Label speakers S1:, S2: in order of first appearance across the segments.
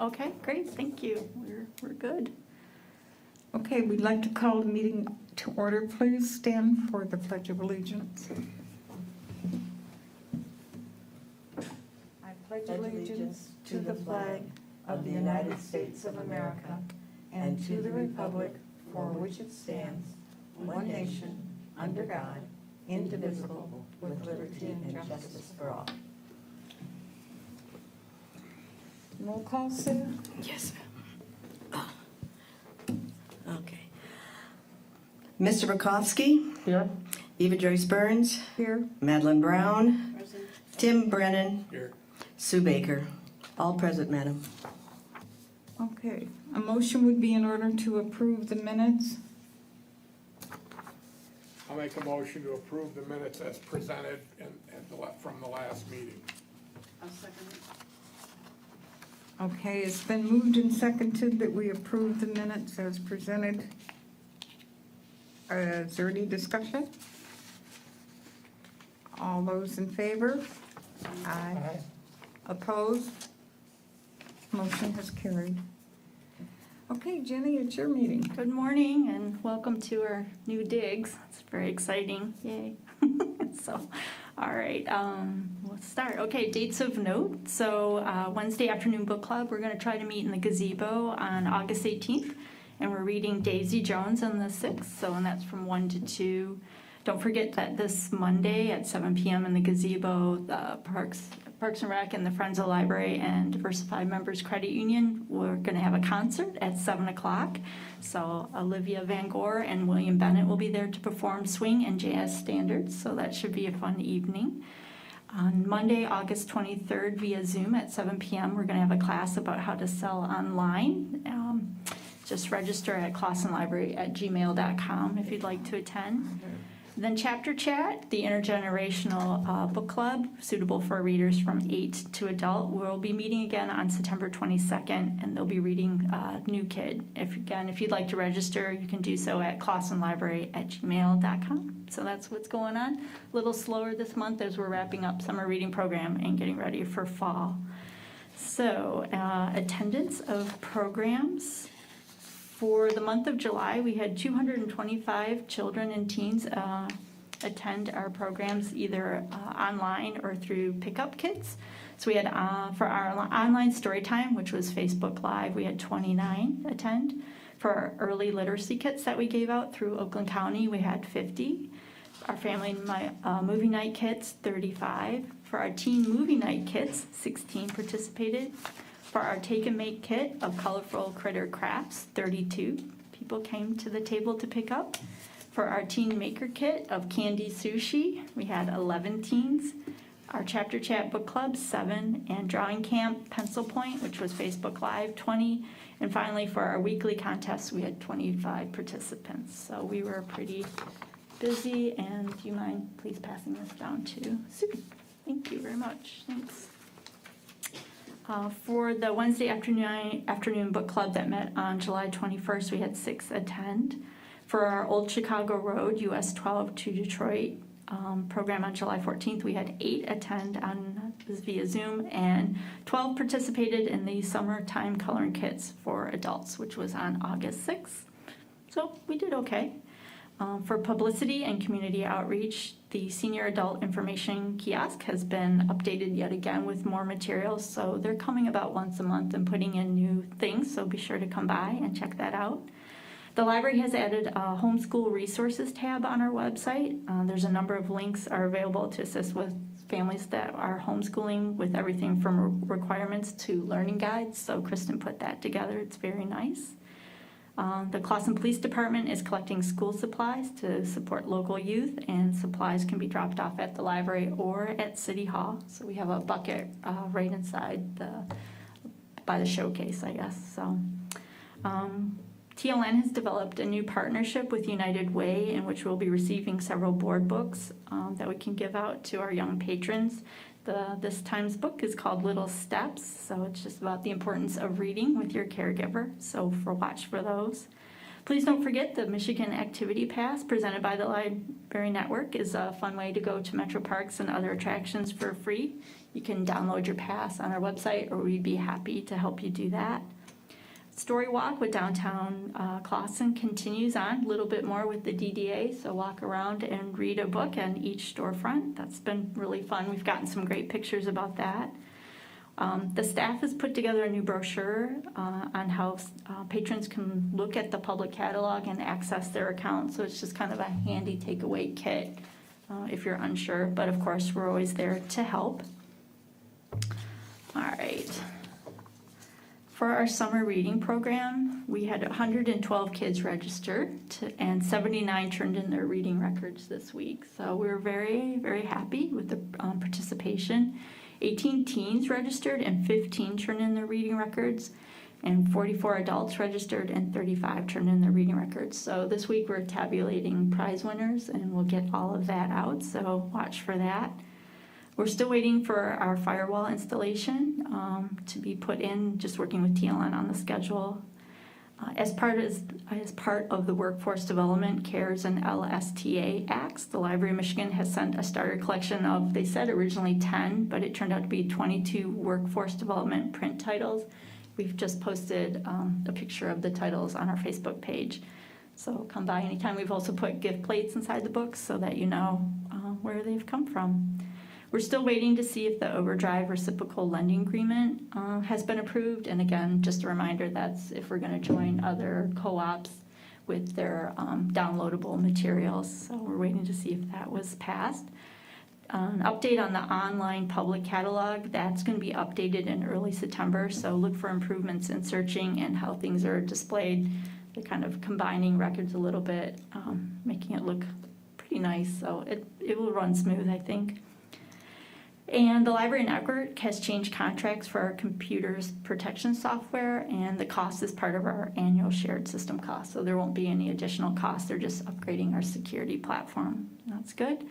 S1: Okay, great, thank you. We're good.
S2: Okay, we'd like to call the meeting to order. Please stand for the Pledge of Allegiance.
S3: I pledge allegiance to the flag of the United States of America and to the republic for which it stands, one nation, under God, indivisible, with liberty and justice for all.
S2: Roll call, Sue.
S4: Yes, ma'am. Okay. Mr. Bukowski?
S2: Here.
S4: Eva Joyce Burns?
S2: Here.
S4: Madeline Brown? Tim Brennan?
S5: Here.
S4: Sue Baker? All present, madam.
S2: Okay, a motion would be in order to approve the minutes.
S5: I'll make a motion to approve the minutes as presented from the last meeting.
S1: I'll second it.
S2: Okay, it's been moved and seconded that we approve the minutes as presented. Is there any discussion? All those in favor? Aye. Opposed? Motion has carried. Okay, Jenny, it's your meeting.
S1: Good morning and welcome to our new digs. It's very exciting, yay. So, all right, let's start. Okay, dates of note. So Wednesday afternoon book club, we're gonna try to meet in the gazebo on August 18th. And we're reading Daisy Jones on the 6th, and that's from 1 to 2. Don't forget that this Monday at 7 p.m. in the gazebo, the Parks and Rec and the Friends of the Library and Diversified Members Credit Union, we're going to have a concert at 7 o'clock. So Olivia Van Gore and William Bennett will be there to perform swing and jazz standards, so that should be a fun evening. On Monday, August 23rd, via Zoom at 7 p.m., we're going to have a class about how to sell online. Just register at clawsonlibrary@gmail.com if you'd like to attend. Then Chapter Chat, the intergenerational book club, suitable for readers from 8 to adult. We'll be meeting again on September 22nd, and they'll be reading New Kid. If you'd like to register, you can do so at clawsonlibrary@gmail.com. So that's what's going on. A little slower this month as we're wrapping up summer reading program and getting ready for fall. So attendance of programs. For the month of July, we had 225 children and teens attend our programs either online or through pickup kits. So we had, for our online story time, which was Facebook Live, we had 29 attend. For our early literacy kits that we gave out through Oakland County, we had 50. Our family movie night kits, 35. For our teen movie night kits, 16 participated. For our Take and Make kit of colorful critter crafts, 32 people came to the table to pick up. For our Teen Maker kit of candy sushi, we had 11 teens. Our Chapter Chat book club, 7. And Drawing Camp Pencil Point, which was Facebook Live, 20. And finally, for our weekly contest, we had 25 participants. So we were pretty busy. And do you mind please passing this down to Sue? Thank you very much. Thanks. For the Wednesday afternoon book club that met on July 21st, we had 6 attend. For our Old Chicago Road, US 12 to Detroit program on July 14th, we had 8 attend via Zoom, and 12 participated in the summertime coloring kits for adults, which was on August 6th. So we did okay. For publicity and community outreach, the Senior Adult Information Kiosk has been updated yet again with more materials, so they're coming about once a month and putting in new things, so be sure to come by and check that out. The library has added a Homeschool Resources tab on our website. There's a number of links are available to assist with families that are homeschooling with everything from requirements to learning guides, so Kristen put that together. It's very nice. The Clawson Police Department is collecting school supplies to support local youth, and supplies can be dropped off at the library or at City Hall. So we have a bucket right inside by the showcase, I guess. So TLN has developed a new partnership with United Way in which we'll be receiving several board books that we can give out to our young patrons. This time's book is called Little Steps, so it's just about the importance of reading with your caregiver, so watch for those. Please don't forget the Michigan Activity Pass presented by the Library Network is a fun way to go to Metro Parks and other attractions for free. You can download your pass on our website, or we'd be happy to help you do that. Story Walk with Downtown Clawson continues on, a little bit more with the DDA, so walk around and read a book in each storefront. That's been really fun. We've gotten some great pictures about that. The staff has put together a new brochure on how patrons can look at the public catalog and access their account, so it's just kind of a handy takeaway kit if you're unsure, but of course we're always there to help. All right. For our summer reading program, we had 112 kids register and 79 turned in their reading records this week. So we're very, very happy with the participation. 18 teens registered and 15 turned in their reading records, and 44 adults registered and 35 turned in their reading records. So this week we're tabulating prize winners and we'll get all of that out, so watch for that. We're still waiting for our firewall installation to be put in, just working with TLN on the schedule. As part of the Workforce Development, CARES, and LSTA Acts, the Library of Michigan has sent a starter collection of, they said originally 10, but it turned out to be 22 workforce development print titles. We've just posted a picture of the titles on our Facebook page. So come by anytime. We've also put gift plates inside the books so that you know where they've come from. We're still waiting to see if the Overdrive reciprocal lending agreement has been approved. And again, just a reminder, that's if we're going to join other co-ops with their downloadable materials. So we're waiting to see if that was passed. An update on the online public catalog, that's going to be updated in early September. So look for improvements in searching and how things are displayed. They're kind of combining records a little bit, making it look pretty nice. So it will run smooth, I think. And the Library Network has changed contracts for our computers protection software, and the cost is part of our annual shared system cost, so there won't be any additional cost. They're just upgrading our security platform. That's good.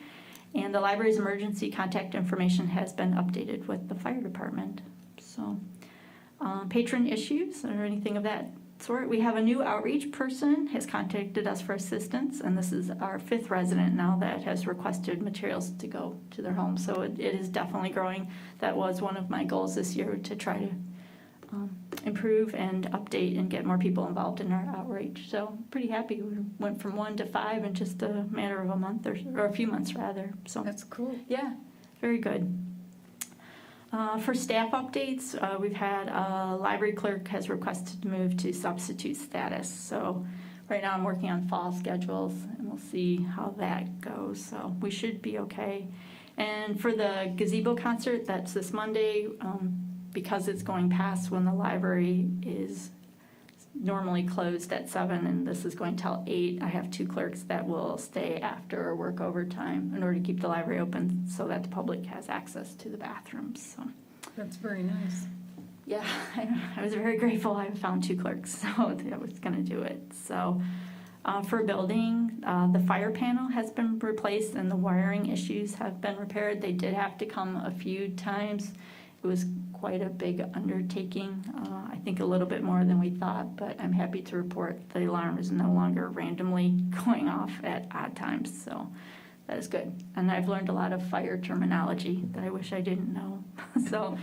S1: And the library's emergency contact information has been updated with the fire department. So patron issues or anything of that sort. We have a new outreach person has contacted us for assistance, and this is our 5th resident now that has requested materials to go to their home. So it is definitely growing. That was one of my goals this year, to try to improve and update and get more people involved in our outreach. So pretty happy. We went from 1 to 5 in just a matter of a month or a few months rather. So
S2: That's cool.
S1: yeah, very good. For staff updates, we've had a library clerk has requested to move to substitute status. So right now I'm working on fall schedules, and we'll see how that goes. So we should be okay. And for the gazebo concert, that's this Monday, because it's going past when the library is normally closed at 7, and this is going till 8. I have 2 clerks that will stay after or work overtime in order to keep the library open so that the public has access to the bathrooms. So
S2: That's very nice.
S1: yeah, I was very grateful I found 2 clerks, so I was going to do it. So for building, the fire panel has been replaced and the wiring issues have been repaired. They did have to come a few times. It was quite a big undertaking, I think a little bit more than we thought, but I'm happy to report the alarm is no longer randomly going off at odd times, so that is good. And I've learned a lot of fire terminology that I wish I didn't know. So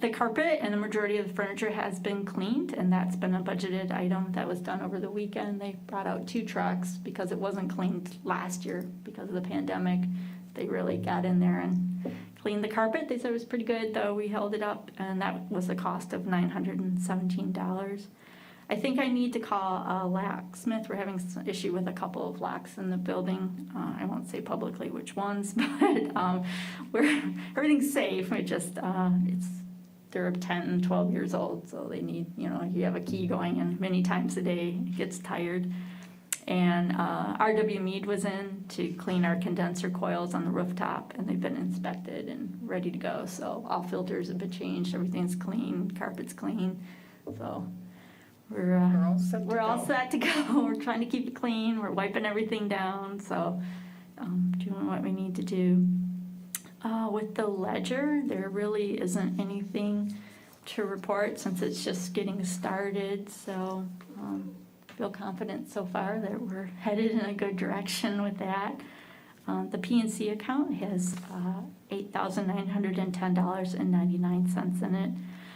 S1: the carpet and the majority of the furniture has been cleaned, and that's been a budgeted item that was done over the weekend. They brought out 2 trucks because it wasn't cleaned last year because of the pandemic. They really got in there and cleaned the carpet. They said it was pretty good, though. We held it up, and that was a cost of $917. I think I need to call a locksmith. We're having some issue with a couple of locks in the building. I won't say publicly which ones, but everything's safe. It just they're 10 and 12 years old, so they need, you have a key going in many times a day. It gets tired. And R.W. Mead was in to clean our condenser coils on the rooftop, and they've been inspected and ready to go. So all filters have been changed, everything's clean, carpet's clean. So we're all set to go. We're trying to keep it clean. We're wiping everything down. So doing what we need to do. With the ledger, there really isn't anything to report since it's just getting started. So feel confident so far that we're headed in a good direction with that. The PNC account has $8,910.99 in it.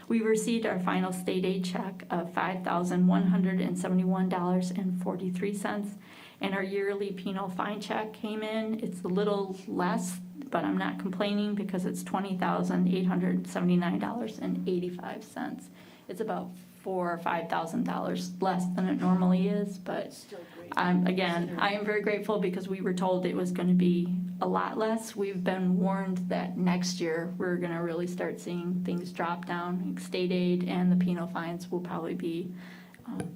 S1: We received our final state aid check of $5,171.43, and our yearly penal fine check came in. It's a little less, but I'm not complaining because it's $20,879.85. It's about $4,000 or $5,000 less than it normally is, but
S3: Still great.
S1: again, I am very grateful because we were told it was going to be a lot less. We've been warned that next year we're going to really start seeing things drop down. State aid and the penal fines will probably be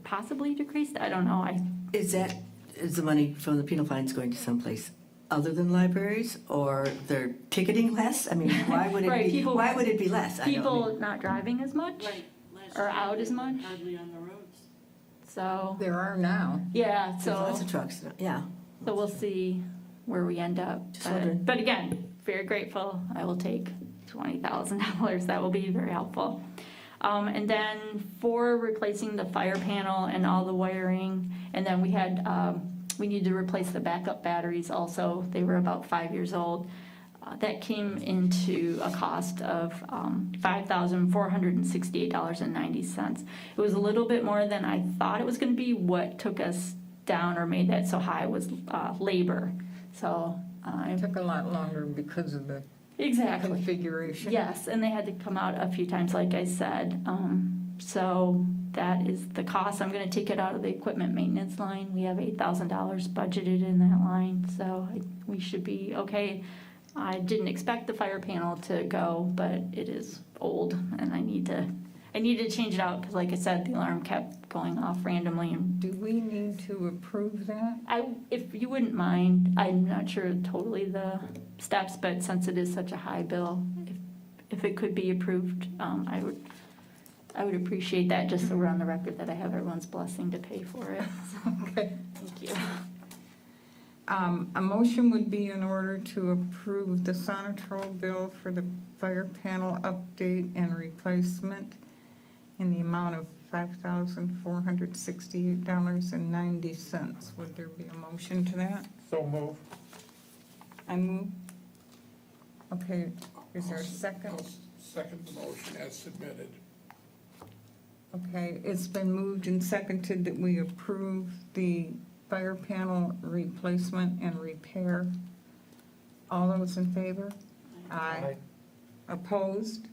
S1: possibly decreased. I don't know.
S4: Is the money from the penal fines going to someplace other than libraries, or they're ticketing less? I mean, why would it
S1: Right,
S4: be? Why would it be less?
S1: People not driving as much
S3: Right. Last
S1: or
S3: year,
S1: out as
S3: they were
S1: much.
S3: Hardly on the roads.
S1: So
S2: There are now.
S1: yeah,
S4: There's
S1: so
S4: lots of trucks. Yeah.
S1: so we'll see where we end up.
S4: Just wondering.
S1: But again, very grateful. I will take $20,000. That will be very helpful. And then for replacing the fire panel and all the wiring, and then we had, we need to replace the backup batteries also. They were about 5 years old. That came into a cost of $5,468.90. It was a little bit more than I thought it was going to be. What took us down or made that so high was labor. So
S2: It took a lot longer because of the
S1: exactly.
S2: configuration.
S1: Yes, and they had to come out a few times, like I said. So that is the cost. I'm going to take it out of the equipment maintenance line. We have $8,000 budgeted in that line, so we should be okay. I didn't expect the fire panel to go, but it is old, and I need to change it out because, like I said, the alarm kept going off randomly. And
S2: Do we need to approve that?
S1: if you wouldn't mind, I'm not sure totally the steps, but since it is such a high bill, if it could be approved, I would appreciate that, just so we're on the record that I have everyone's blessing to pay for it. So,
S2: Okay.
S1: thank you.
S2: A motion would be in order to approve the Sonatrol bill for the fire panel update and replacement in the amount of $5,468.90. Would there be a motion to that?
S5: So move.
S2: I move. Okay, is there a
S5: I'll
S2: second?
S5: second the motion as submitted.
S2: Okay, it's been moved and seconded that we approve the fire panel replacement and repair. All those in favor? Aye. Opposed?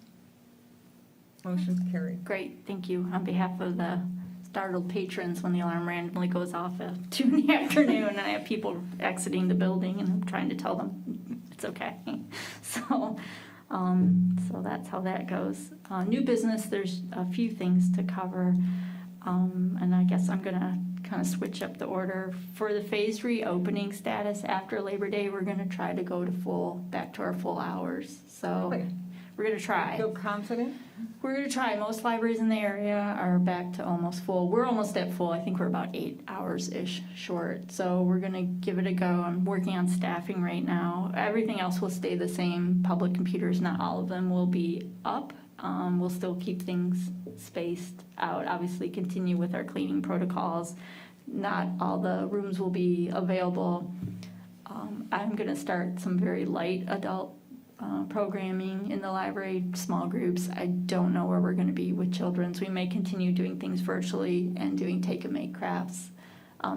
S2: Motion's carried.
S1: Great, thank you. On behalf of the startled patrons, when the alarm randomly goes off at 2 in the afternoon, and I have people exiting the building, and I'm trying to tell them it's okay. So that's how that goes. New business, there's a few things to cover, and I guess I'm gonna kind of switch up the order. For the phase reopening status after Labor Day, we're gonna try to go to back to our full hours. So
S2: Really?
S1: we're gonna try.
S2: Feel confident?
S1: We're gonna try. Most libraries in the area are back to almost full. We're almost at full. I think we're about 8 hours-ish short. So we're gonna give it a go. I'm working on staffing right now. Everything else will stay the same. Public computers, not all of them, will be up. We'll still keep things spaced out. Obviously, continue with our cleaning protocols. Not all the rooms will be available. I'm gonna start some very light adult programming in the library, small groups. I don't know where we're going to be with children's. We may continue doing things virtually and doing take-and-make crafts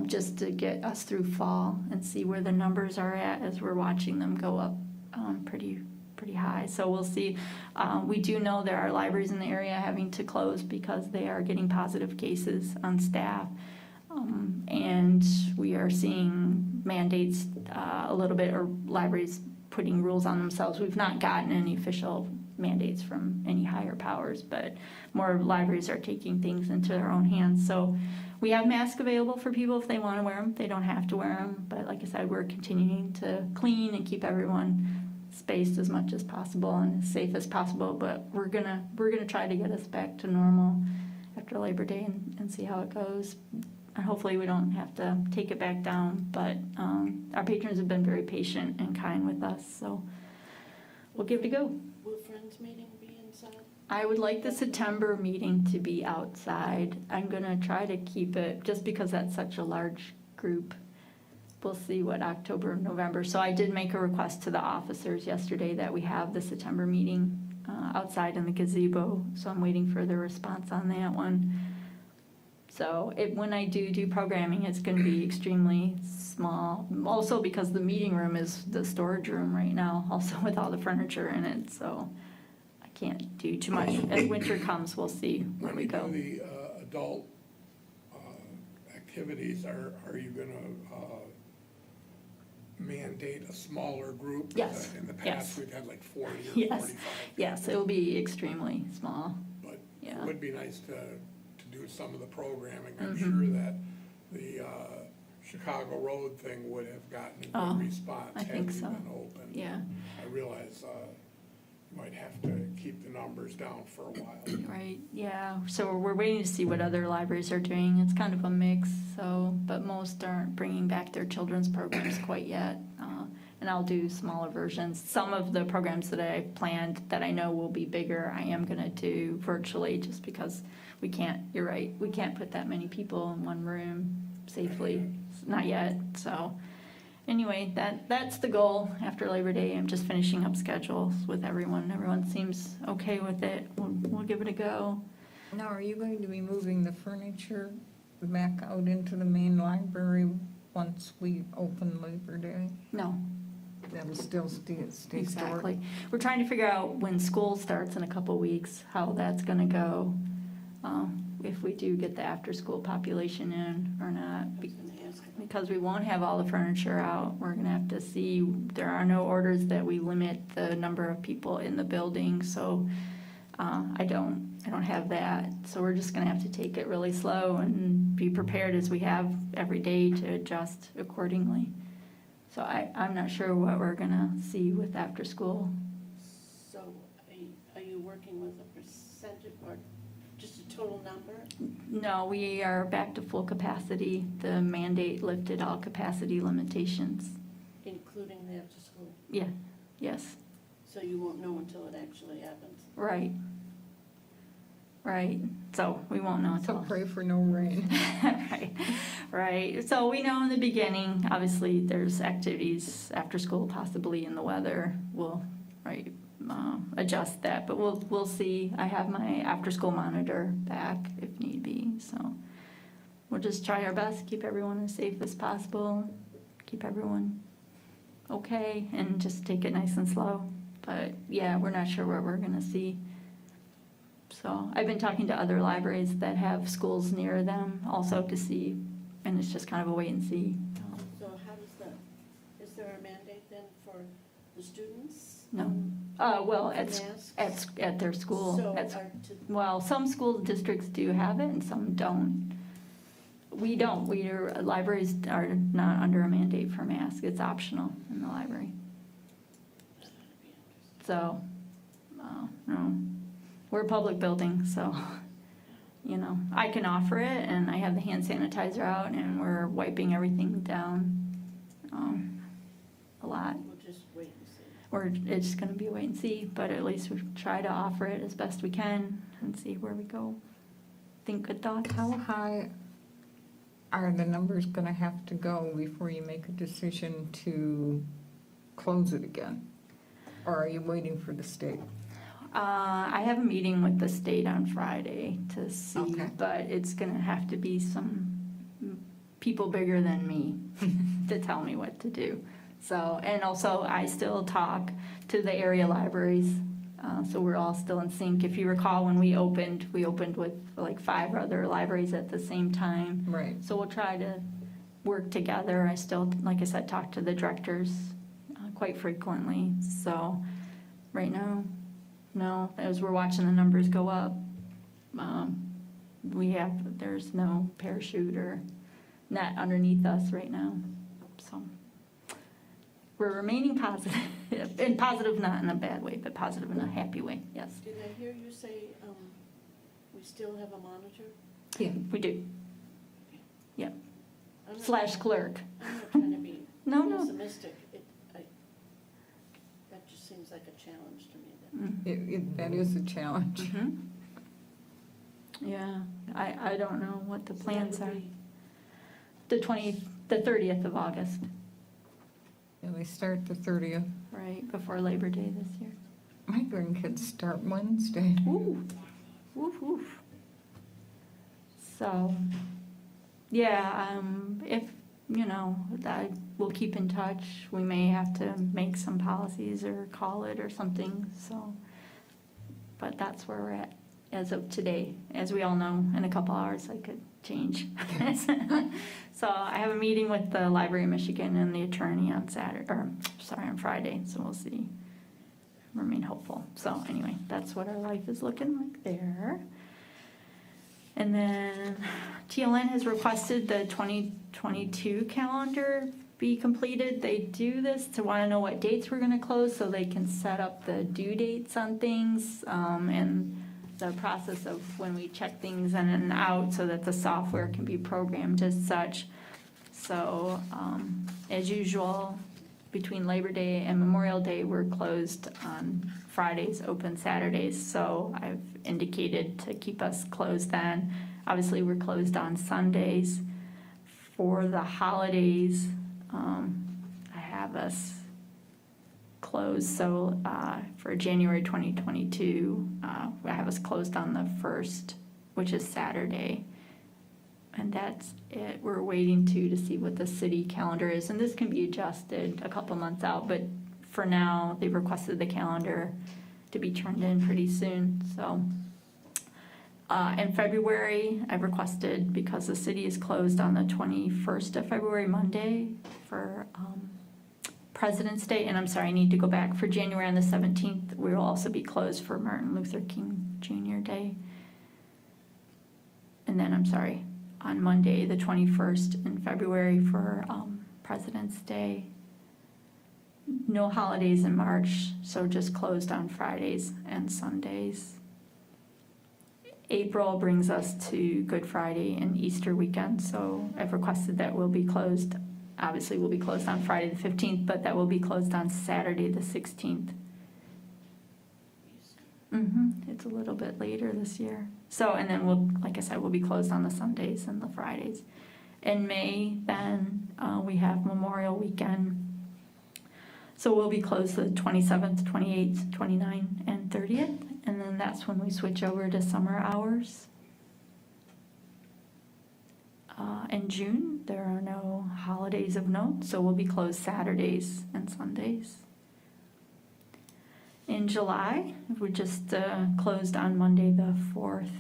S1: just to get us through fall and see where the numbers are at as we're watching them go up pretty high. So we'll see. We do know there are libraries in the area having to close because they are getting positive cases on staff. And we are seeing mandates a little bit, or libraries putting rules on themselves. We've not gotten any official mandates from any higher powers, but more libraries are taking things into their own hands. So we have masks available for people if they want to wear them. They don't have to wear them, but like I said, we're continuing to clean and keep everyone spaced as much as possible and as safe as possible. But we're gonna try to get us back to normal after Labor Day and see how it goes. And hopefully we don't have to take it back down, but our patrons have been very patient and kind with us, so we'll give it a go.
S3: Will Friends meeting be inside?
S1: I would like the September meeting to be outside. I'm gonna try to keep it, just because that's such a large group. We'll see what October, November. So I did make a request to the officers yesterday that we have the September meeting outside in the gazebo. So I'm waiting for their response on that one. So when I do programming, it's gonna be extremely small. Also because the meeting room is the storage room right now, also with all the furniture in it, so I can't do too much. As winter comes, we'll see where
S5: When
S1: we
S5: you
S1: go.
S5: do the adult activities, are you gonna mandate a smaller group?
S1: Yes,
S5: In the past,
S1: yes.
S5: we've had like 40 or
S1: Yes,
S5: 45.
S1: yes, it will be extremely small,
S5: But
S1: yeah.
S5: it would be nice to do some of the programming. I'm
S1: Mhm.
S5: sure that the Chicago Road thing would have gotten a
S1: Oh,
S5: good response
S1: I
S5: had
S1: think
S5: we
S1: so.
S5: been open.
S1: Yeah,
S5: I realize you might have to keep the numbers down for a while.
S1: right, yeah. So we're waiting to see what other libraries are doing. It's kind of a mix, so, but most aren't bringing back their children's programs quite yet. And I'll do smaller versions. Some of the programs that I've planned that I know will be bigger, I am gonna do virtually, just because we can't, you're right, we can't put that many people in one room safely, not yet, so. Anyway, that's the goal after Labor Day. I'm just finishing up schedules with everyone. Everyone seems okay with it. We'll give it a go.
S2: Now, are you going to be moving the furniture back out into the main library once we open Labor Day?
S1: No,
S2: That will still stay stored?
S1: exactly. We're trying to figure out when school starts in a couple weeks, how that's gonna go. If we do get the after-school population in or not. Because we won't have all the furniture out, we're gonna have to see, there are no orders that we limit the number of people in the building, so I don't have that. So we're just gonna have to take it really slow and be prepared as we have every day to adjust accordingly. So I'm not sure what we're gonna see with after school.
S3: So are you working with a percentage or just a total number?
S1: No, we are back to full capacity. The mandate lifted all capacity limitations.
S3: Including the after school?
S1: Yeah, yes,
S3: So you won't know until it actually happens?
S1: right. Right, so we won't know
S2: So
S1: until.
S2: pray for no rain.
S1: Right, right. So we know in the beginning, obviously, there's activities after school, possibly in the weather. We'll, right, adjust that, but we'll see. I have my after-school monitor back if need be, so we'll just try our best, keep everyone as safe as possible, keep everyone okay, and just take it nice and slow. But yeah, we're not sure what we're gonna see. So I've been talking to other libraries that have schools near them also to see, and it's just kind of a wait and see.
S3: So how does that, is there a mandate then for the students?
S1: No. Well,
S3: Masks?
S1: at their school.
S3: So
S1: At-
S3: are to,
S1: Well, some school districts do have it and some don't. We don't. Libraries are not under a mandate for masks. It's optional in the library. So, no. We're a public building, so, I can offer it and I have the hand sanitizer out and we're wiping everything down a lot.
S3: we'll just wait and see.
S1: It's gonna be a wait and see, but at least we try to offer it as best we can and see where we go. Think good thoughts.
S2: How high are the numbers gonna have to go before you make a decision to close it again? Or are you waiting for the state?
S1: I have a meeting with the state on Friday to see,
S2: Okay.
S1: but it's gonna have to be some people bigger than me to tell me what to do. So, and also I still talk to the area libraries, so we're all still in sync. If you recall, when we opened with like 5 other libraries at the same time.
S2: Right.
S1: So we'll try to work together. I still, like I said, talk to the directors quite frequently. So right now, no, as we're watching the numbers go up, there's no parachute or net underneath us right now. So we're remaining positive, and positive not in a bad way, but positive in a happy way, yes.
S3: Did I hear you say, we still have a monitor?
S1: Yeah, we do.
S3: I'm not
S1: / clerk.
S3: I'm not trying to be
S1: No, no.
S3: pessimistic. That just seems like a challenge to me.
S2: That is a challenge.
S1: Mhm. Yeah, I don't know what the plans are. The 30th of August,
S2: And they start the 30th.
S1: right, before Labor Day this year.
S2: My grandkids start Wednesday.
S1: Ooh, woof, woof. So, yeah, if, that we'll keep in touch. We may have to make some policies or call it or something, so. But that's where we're at as of today. As we all know, in a couple hours, I could change. So I have a meeting with the Library of Michigan and the attorney on on Friday, so we'll see. Remain hopeful. So anyway, that's what our life is looking like there. And then TLN has requested the 2022 calendar be completed. They do this to want to know what dates we're going to close so they can set up the due dates on things, and the process of when we check things in and out so that the software can be programmed as such. So as usual, between Labor Day and Memorial Day, we're closed on Fridays, open Saturdays. So I've indicated to keep us closed then. Obviously, we're closed on Sundays. For the holidays, I have us closed. So for January 2022, I have us closed on the 1st, which is Saturday. And that's it. We're waiting to see what the city calendar is. And this can be adjusted a couple months out, but for now, they've requested the calendar to be turned in pretty soon. So in February, I've requested, because the city is closed on the 21st of February, Monday, for President's Day. And I'm sorry, I need to go back. For January on the 17th, we will also be closed for Martin Luther King Jr. Day. And then, I'm sorry, on Monday, the 21st in February for President's Day. No holidays in March, so just closed on Fridays and Sundays. April brings us to Good Friday and Easter weekend, so I've requested that we'll be closed. Obviously, we'll be closed on Friday the 15th, but that will be closed on Saturday the 16th. It's a little bit later this year. So, and then we'll, like I said, we'll be closed on the Sundays and the Fridays. In May, then, we have Memorial Weekend. So we'll be closed the 27th, 28th, 29th, and 30th. And then that's when we switch over to summer hours. In June, there are no holidays of note, so we'll be closed Saturdays and Sundays. In July, we just closed on Monday the 4th.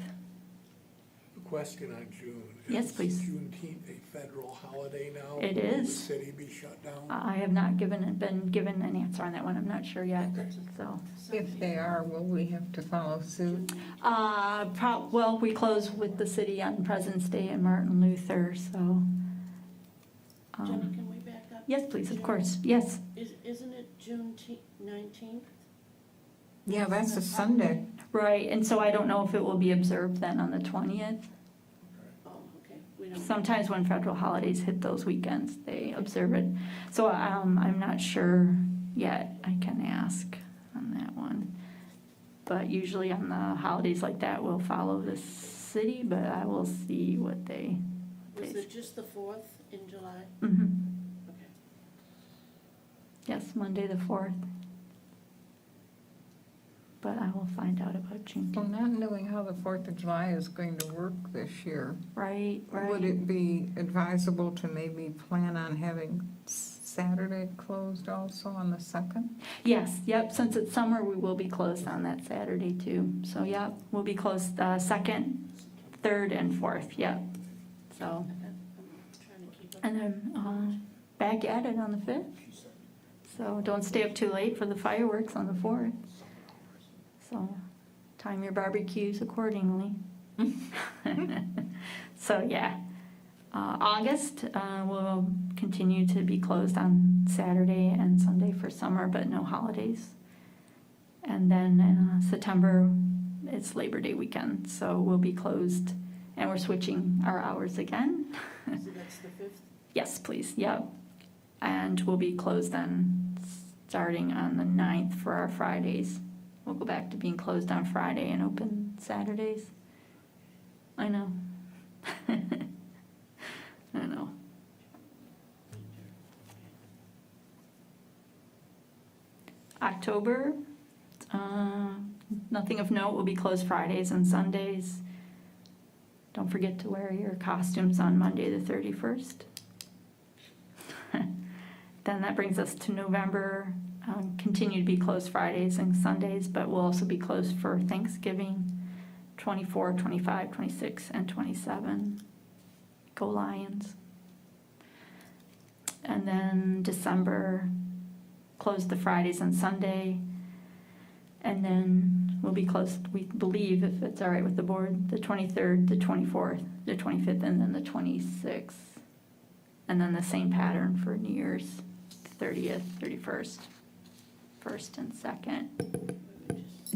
S5: Question on June.
S1: Yes, please.
S5: Is Juneteenth a federal holiday now?
S1: It
S5: Will
S1: is.
S5: the city be shut down?
S1: I have not been given an answer on that one. I'm not sure yet.
S5: Okay.
S1: So,
S2: If they are, will we have to follow suit?
S1: well, we close with the city on President's Day and Martin Luther. So,
S3: Jenny, can we back up?
S1: yes, please, of course. Yes.
S3: Isn't it June 19th?
S2: Yeah, that's a Sunday.
S1: Right, and so I don't know if it will be observed then on the 20th.
S3: Oh, okay. We don't.
S1: Sometimes when federal holidays hit those weekends, they observe it. So I'm not sure yet. I can ask on that one. But usually on the holidays like that, we'll follow the city, but I will see what they...
S3: Was it just the 4th in July?
S1: Mhm.
S3: Okay.
S1: Yes, Monday the 4th. But I will find out about June.
S2: Well, not knowing how the 4th of July is going to work this year,
S1: Right, right.
S2: would it be advisable to maybe plan on having Saturday closed also on the 2nd?
S1: Yes, yep, since it's summer, we will be closed on that Saturday too. So, yep, we'll be closed 2nd, 3rd, and 4th, yep. So,
S3: I'm trying to keep up.
S1: and then back at it on the 5th. So don't stay up too late for the fireworks on the 4th. So time your barbecues accordingly. So yeah, August will continue to be closed on Saturday and Sunday for summer, but no holidays. And then September, it's Labor Day weekend, so we'll be closed, and we're switching our hours again.
S3: So that's the 5th?
S1: Yes, please, yep. And we'll be closed on starting on the 9th for our Fridays. We'll go back to being closed on Friday and open Saturdays. I know. I know. October, nothing of note, will be closed Fridays and Sundays. Don't forget to wear your costumes on Monday the 31st. Then that brings us to November. Continue to be closed Fridays and Sundays, but we'll also be closed for Thanksgiving, 24, 25, 26, and 27. Go Lions. And then December, close the Fridays and Sunday. And then we'll be closed, we believe, if it's all right with the board, the 23rd, the 24th, the 25th, and then the 26th. And then the same pattern for New Year's, 30th, 31st, 1st and 2nd.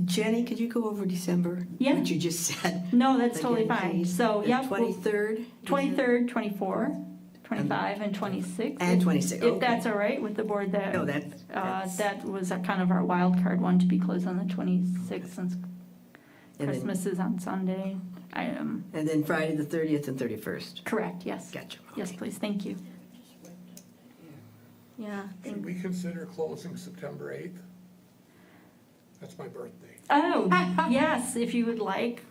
S4: Jenny, could you go over December?
S1: Yeah.
S4: What you just said.
S1: No, that's totally
S4: Again,
S1: fine.
S4: please.
S1: So,
S4: The
S1: yep.
S4: 23rd?
S1: 23rd, 24, 25, and 26.
S4: And 26,
S1: If
S4: okay.
S1: that's all right with the board, that,
S4: No, that's-
S1: that was kind of our wild card one, to be closed on the 26th, since
S4: And then-
S1: Christmas is on Sunday. I am,
S4: And then Friday the 30th and 31st.
S1: correct, yes.
S4: Gotcha.
S1: Yes,
S4: Okay.
S1: please, thank you. Yeah.
S5: Should we consider closing September 8th? That's my birthday.
S1: Oh, yes, if you would like,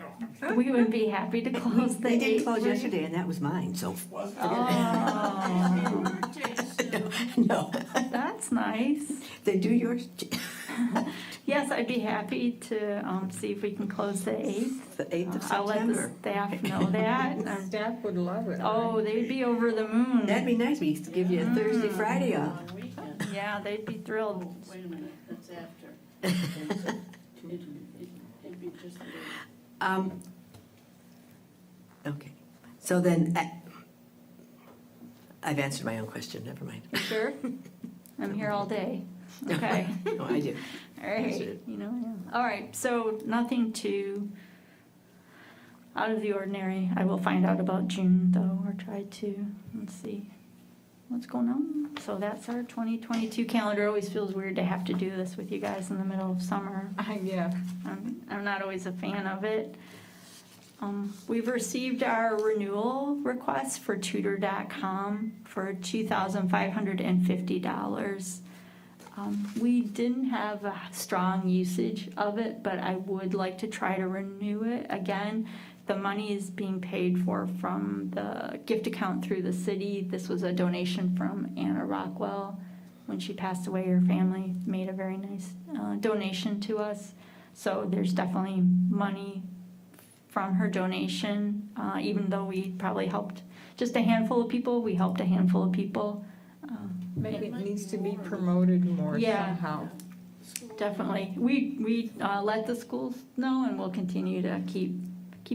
S1: we would be happy to close the
S4: They did
S1: 8th.
S4: close yesterday, and that was mine, so.
S5: Was it?
S1: Oh,
S4: No,
S1: that's nice.
S4: they do yours.
S1: Yes, I'd be happy to see if we can close the 8th.
S4: The 8th of
S1: I'll let the
S4: September.
S1: staff know that.
S2: The staff would love it.
S1: Oh, they'd be over the moon.
S4: That'd be nice, we used to give you a Thursday, Friday off.
S3: Long weekend.
S1: Yeah, they'd be thrilled.
S3: Oh, wait a minute, that's after. It'd be just a little.
S4: Okay, so then, I've answered my own question, never mind.
S1: You sure? I'm here all day. Okay.
S4: No, I do.
S1: All right. You know, yeah. All right. So nothing too out of the ordinary. I will find out about June though, or try to. Let's see what's going on. So that's our 2022 calendar. Always feels weird to have to do this with you guys in the middle of summer.
S2: Yeah.
S1: I'm not always a fan of it. We've received our renewal request for tutor.com for $2,550. We didn't have a strong usage of it, but I would like to try to renew it again. The money is being paid for from the gift account through the city. This was a donation from Anna Rockwell. When she passed away, her family made a very nice donation to us. So there's definitely money from her donation, even though we probably helped just a handful of people. We helped a handful of people.
S2: Maybe it needs to be promoted more
S1: Yeah.
S2: somehow.
S1: Definitely. We let the schools know, and we'll continue to keep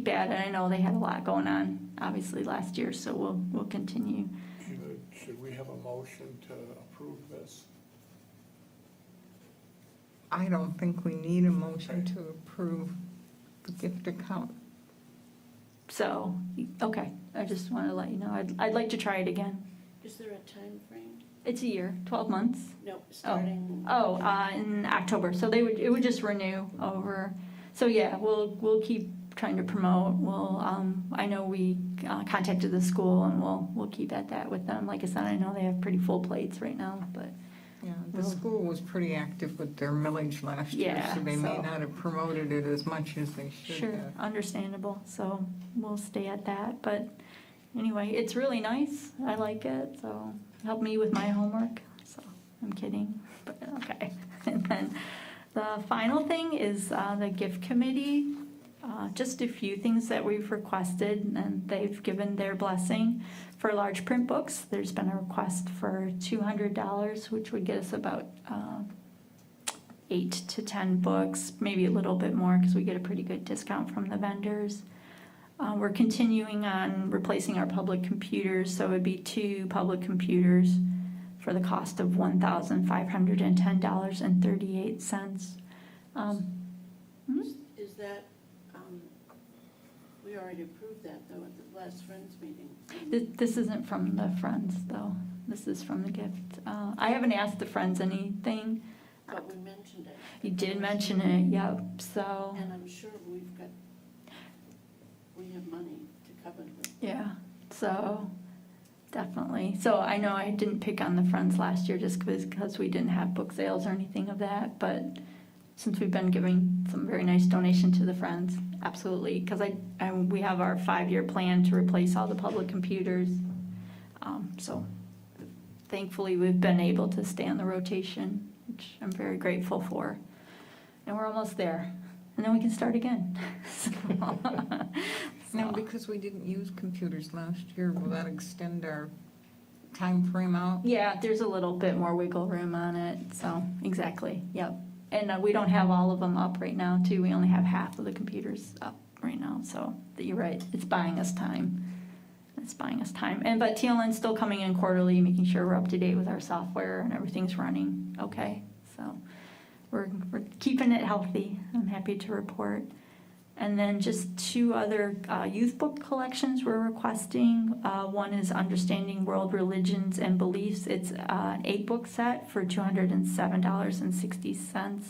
S1: at it. I know they had a lot going on, obviously, last year, so we'll continue.
S5: Should we have a motion to approve this?
S2: I don't think we need a motion to approve the gift account.
S1: So, okay, I just want to let you know, I'd like to try it again.
S3: Is there a time frame?
S1: It's a year, 12 months.
S3: No, starting.
S1: In October, so it would just renew over. So yeah, we'll keep trying to promote. I know we contacted the school, and we'll keep at that with them. Like I said, I know they have pretty full plates right now, but
S2: Yeah, the school was pretty active with their millage last year,
S1: Yeah,
S2: so they may
S1: so-
S2: not have promoted it as much as they should
S1: sure,
S2: have.
S1: understandable. So we'll stay at that. But anyway, it's really nice. I like it. So help me with my homework. So I'm kidding, but okay. And then the final thing is the gift committee. Just a few things that we've requested, and they've given their blessing. For large print books, there's been a request for $200, which would get us about 8 to 10 books, maybe a little bit more because we get a pretty good discount from the vendors. We're continuing on replacing our public computers, so it would be 2 public computers for the cost of $1,510.38.
S3: Is that, we already approved that though at the last Friends meeting.
S1: This isn't from the Friends, though. this is from the gift. I haven't asked the friends anything.
S3: But we mentioned it.
S1: You did mention it, yep, so,
S3: And I'm sure we have money to cover it.
S1: yeah, so, definitely. So I know I didn't pick on the friends last year just because we didn't have book sales or anything of that, but since we've been giving some very nice donation to the friends, absolutely, because we have our 5-year plan to replace all the public computers. So thankfully, we've been able to stay on the rotation, which I'm very grateful for. And we're almost there. And then we can start again.
S2: Now, because we didn't use computers last year, will that extend our time frame out?
S1: Yeah, there's a little bit more wiggle room on it, so, exactly, yep. And we don't have all of them up right now, too. We only have half of the computers up right now, so you're right, it's buying us time. It's buying us time. But TLN's still coming in quarterly, making sure we're up to date with our software and everything's running okay. So we're keeping it healthy, I'm happy to report. And then just 2 other youth book collections we're requesting. One is Understanding World Religions and Beliefs. It's an 8-book set for $207.60.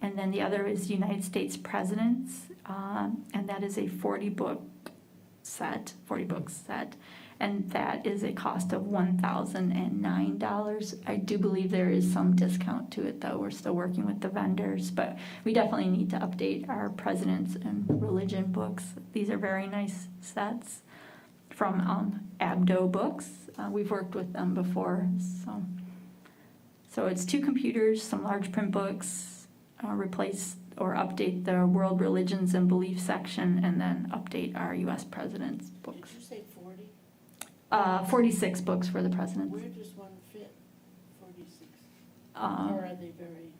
S1: And then the other is United States Presidents, and that is a 40-book set, and that is a cost of $1,009. I do believe there is some discount to it, though. We're still working with the vendors, but we definitely need to update our presidents and religion books. These are very nice sets from Abdo Books. We've worked with them before, so it's 2 computers, some large print books, replace or update the World Religions and Beliefs section, and then update our U.S. President's books.
S3: Did you say 40?
S1: 46 books for the presidents.
S3: Where does one fit 46? Or
S1: Uh,
S3: are they very,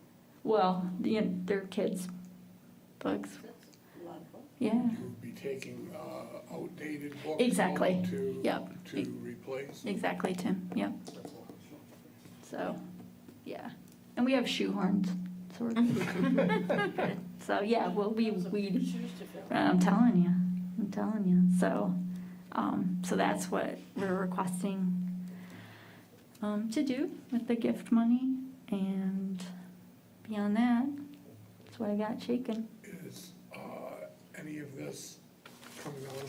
S1: well, they're kids' books.
S3: that's a lot of books.
S1: Yeah,
S5: You would be taking outdated books
S1: Exactly.
S5: out to
S1: Yep.
S5: replace.
S1: exactly, Tim. Yep. So, yeah, and we have shoehorns, so we're good. So yeah, we'll be
S3: Those are
S1: weed.
S3: shoes to fill.
S1: I'm telling you. So, so that's what we're requesting to do with the gift money, and beyond that, that's what I got shaken.
S5: Is any of this coming out of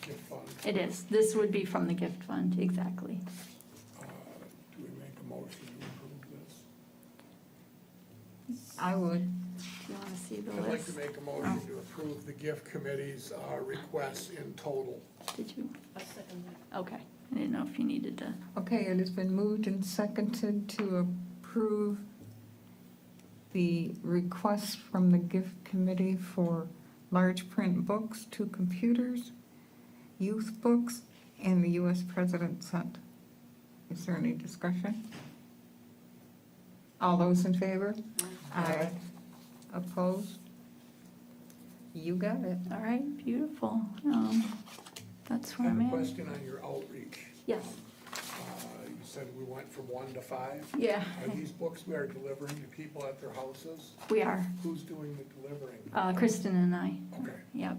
S5: the gift fund?
S1: It is. This would be from the gift fund, exactly.
S5: Do we make a motion to approve this?
S2: I would.
S1: Do you want to see the
S5: I'd like
S1: list?
S5: to make a motion to approve the gift committee's requests in total.
S1: Did you?
S3: A second one.
S1: Okay. I didn't know if you needed to.
S2: Okay, it has been moved and seconded to approve the request from the gift committee for large print books, 2 computers, youth books, and the U.S. President set. Is there any discussion? All those in favor? Aye. Opposed? You got it.
S1: All right, beautiful. That's
S5: I
S1: where
S5: have
S1: I'm
S5: a
S1: at.
S5: question on your outreach.
S1: Yes.
S5: You said we went from 1 to 5.
S1: Yeah,
S5: Are these books we are delivering to people at their houses?
S1: we are.
S5: Who's doing the delivering?
S1: Kristen and I.
S5: Okay,
S1: Yep.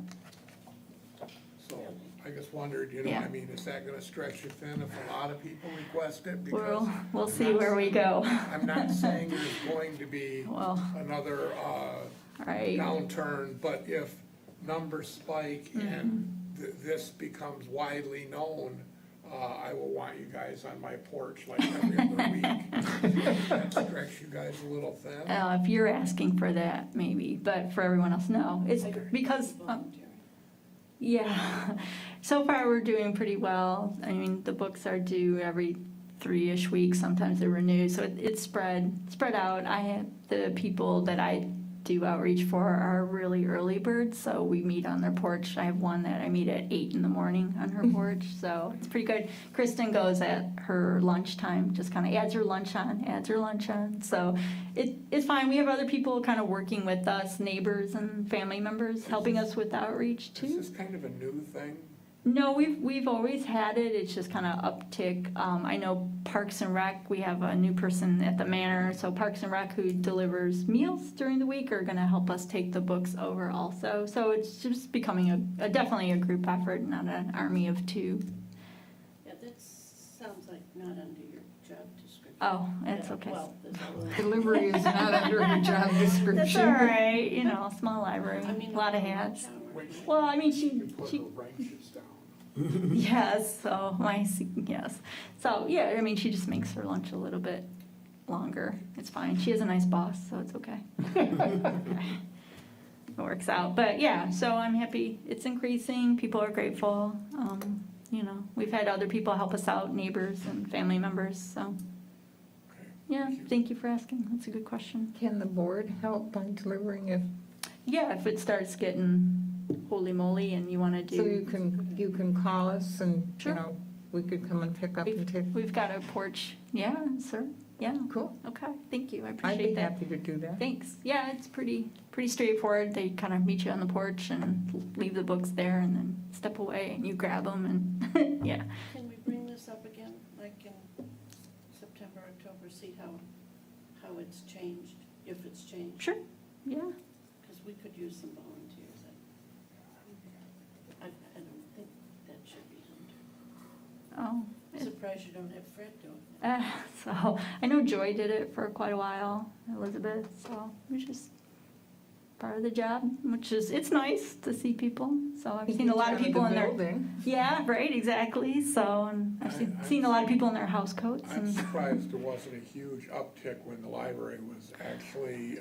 S5: so I just wondered,
S1: Yeah.
S5: I mean, is that gonna stretch you thin if a lot of people request it? Because
S1: We'll see where we go.
S5: I'm not saying there's going to be
S1: Well,
S5: another
S1: right.
S5: downturn, but if numbers spike and this becomes widely known, I will want you guys on my porch like every other week. That stretch you guys a little thin.
S1: If you're asking for that, maybe, but for everyone else, no. It's because,
S3: Voluntary.
S1: yeah, so far we're doing pretty well. I mean, the books are due every 3-ish weeks. Sometimes they're renewed, so it's spread out. I have the people that I do outreach for are really early birds, so we meet on their porch. I have one that I meet at 8 in the morning on her porch, so it's pretty good. Kristen goes at her lunchtime, just kind of adds her lunch on, so it's fine. We have other people kind of working with us, neighbors and family members, helping us with outreach
S5: Is
S1: too.
S5: this kind of a new thing?
S1: No, we've always had it. It's just kind of uptick. I know Parks and Rec, we have a new person at the manor, so Parks and Rec who delivers meals during the week are going to help us take the books over also. So it's just becoming definitely a group effort, not an army of 2.
S3: Yeah, that not under your job description.
S1: Oh, it's
S3: Yeah,
S1: okay.
S3: Well, there's a little.
S2: Delivery is not under her job description.
S1: That's all right, you know, small library,
S3: I mean,
S1: a lot of
S3: lunch
S1: hats.
S3: hour.
S1: Well, I mean,
S5: You put
S1: she,
S5: the wrenches down.
S1: yes, so yes. So, yeah, I mean, she just makes her lunch a little bit longer. It's fine. She has a nice boss, so it's okay. It works out. But yeah, so I'm happy it's increasing. People are grateful. You know, we've had other people help us out, neighbors and family members, so.
S5: Okay,
S1: Yeah,
S5: thank you.
S1: thank you for asking. That's a good question.
S2: Can the board help by delivering if,
S1: Yeah, if it starts getting holy moly and you want to
S2: so
S1: do.
S2: you can call us and,
S1: Sure.
S2: you know, we could come and pick up and take.
S1: We've got a porch. Yeah, sir. Yeah.
S2: Cool.
S1: Okay. Thank you. I
S2: I'd be
S1: appreciate that.
S2: happy to do that.
S1: Thanks. Yeah, it's pretty straightforward. They kind of meet you on the porch and leave the books there and then step away and you grab them and yeah.
S3: Can we bring this up again, like in September, October, see how it's changed, if it's changed?
S1: Sure. Yeah.
S3: Because we could use some volunteers. I don't think that should be Hunter.
S1: Oh.
S3: I'm surprised you don't have Fred doing it.
S1: So I know Joy did it for quite a while, Elizabeth. So it was just part of the job, which is it's nice to see people. So I've seen a lot of people in their
S2: building.
S1: yeah, right, exactly. So and I've seen a lot of people in their house coats.
S5: I'm
S1: And
S5: surprised there wasn't a huge uptick when the library was actually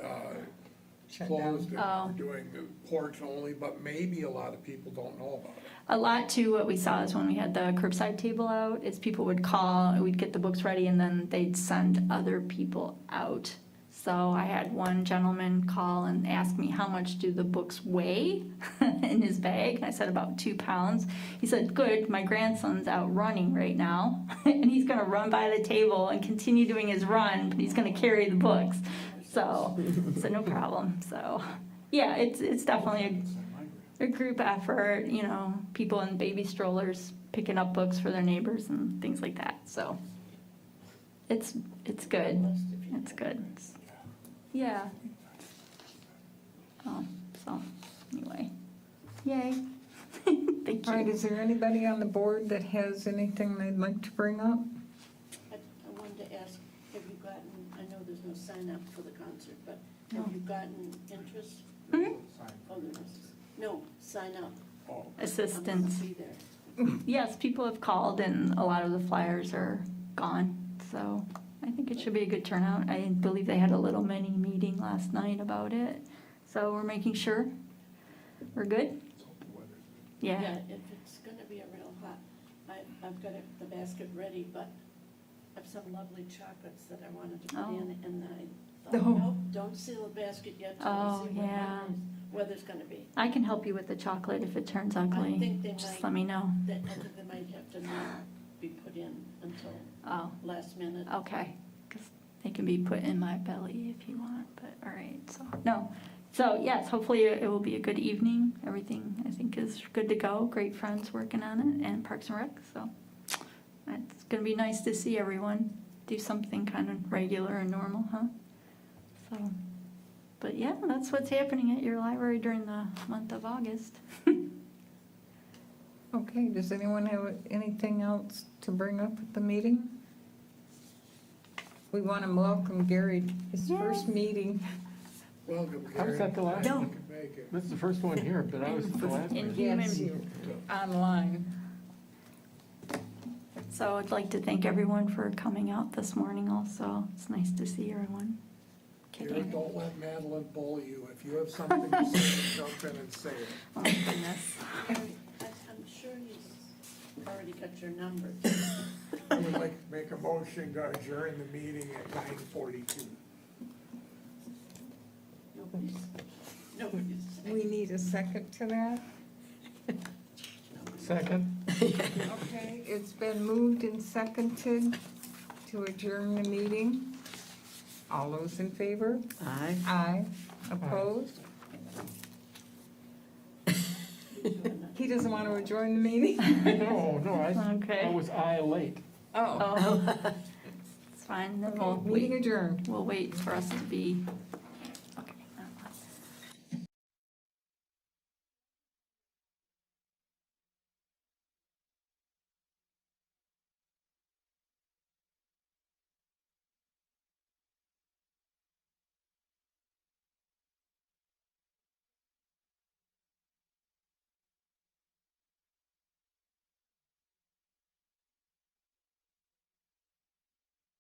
S2: Shut
S5: closed and
S1: Oh.
S5: doing the porch only, but maybe a lot of people don't know about it.
S1: a lot too. What we saw is when we had the curbside table out, is people would call, we'd get the books ready, and then they'd send other people out. So I had one gentleman call and ask me how much do the books weigh in his bag. And I said about 2 pounds. He said, good, my grandson's out running right now, and he's gonna run by the table and continue doing his run, but he's gonna carry the books. So no problem. So yeah, it's definitely a group effort, you know, people in baby strollers picking up books for their neighbors and things like that. So it's good.
S3: Blessed if you
S1: It's good. Yeah. So anyway, yay. Thank
S2: All right,
S1: you.
S2: is there anybody on the board that has anything they'd like to bring up?
S3: I wanted to ask, have you gotten, I know there's no sign up for the concert, but
S1: No.
S3: have you gotten interest?
S1: Mhm.
S3: Oh, there is. No, sign up.
S5: Oh,
S1: Assistance.
S3: I'm gonna be there.
S1: Yes, people have called and a lot of the flyers are gone. So I think it should be a good turnout. I believe they had a little mini meeting last night about it. So we're making sure we're good.
S3: Yeah,
S1: Yeah.
S3: if it's gonna be a real hot, I've got the basket ready, but I have some lovely chocolates that I wanted to put
S1: Oh.
S3: in, and I thought,
S1: Oh.
S3: nope, don't seal the basket yet till I
S1: Oh,
S3: see what
S1: yeah.
S3: weather's gonna be.
S1: I can help you with the chocolate if it turns
S3: I
S1: ugly.
S3: think they
S1: Just
S3: might,
S1: let me know.
S3: I think they might have to not be put in until
S1: Oh,
S3: last minute.
S1: okay. Because they can be put in my belly if you want, but all right, so, no. So, yes, hopefully it will be a good evening. Everything, I think, is good to go. Great friends working on it and Parks and Rec, so it's going to be nice to see everyone do something kind of regular and normal, huh? So, but yeah, that's what's happening at your library during the month of August.
S2: Okay, does anyone have anything else to bring up at the meeting? We want to welcome Gary, his first meeting.
S5: welcome,
S6: I was
S5: Gary.
S6: at the last
S5: Glad
S6: one.
S5: you could make it.
S6: This is the first one here, but I was at the last
S1: In
S6: one.
S2: Yes,
S1: human.
S2: online.
S1: So I'd like to thank everyone for coming out this morning also. It's nice to see everyone.
S5: Gary,
S1: Kidding.
S5: don't let Madeline bully you. If you have something to say, jump in and say it.
S1: Oh my goodness.
S3: I'm sure he's already got your number.
S5: I would like to make a motion to adjourn the meeting at 9:42.
S3: Nobody's.
S2: We need a second to that.
S6: Second,
S2: Okay, it's been moved and seconded to adjourn the meeting. All those in favor?
S4: Aye.
S2: Aye. Opposed? He doesn't want to adjourn the meeting?
S6: no, I
S1: Okay.
S6: was late.
S2: Oh,
S1: Oh, it's fine. Then
S2: okay, meeting adjourned.
S1: we'll wait for us to be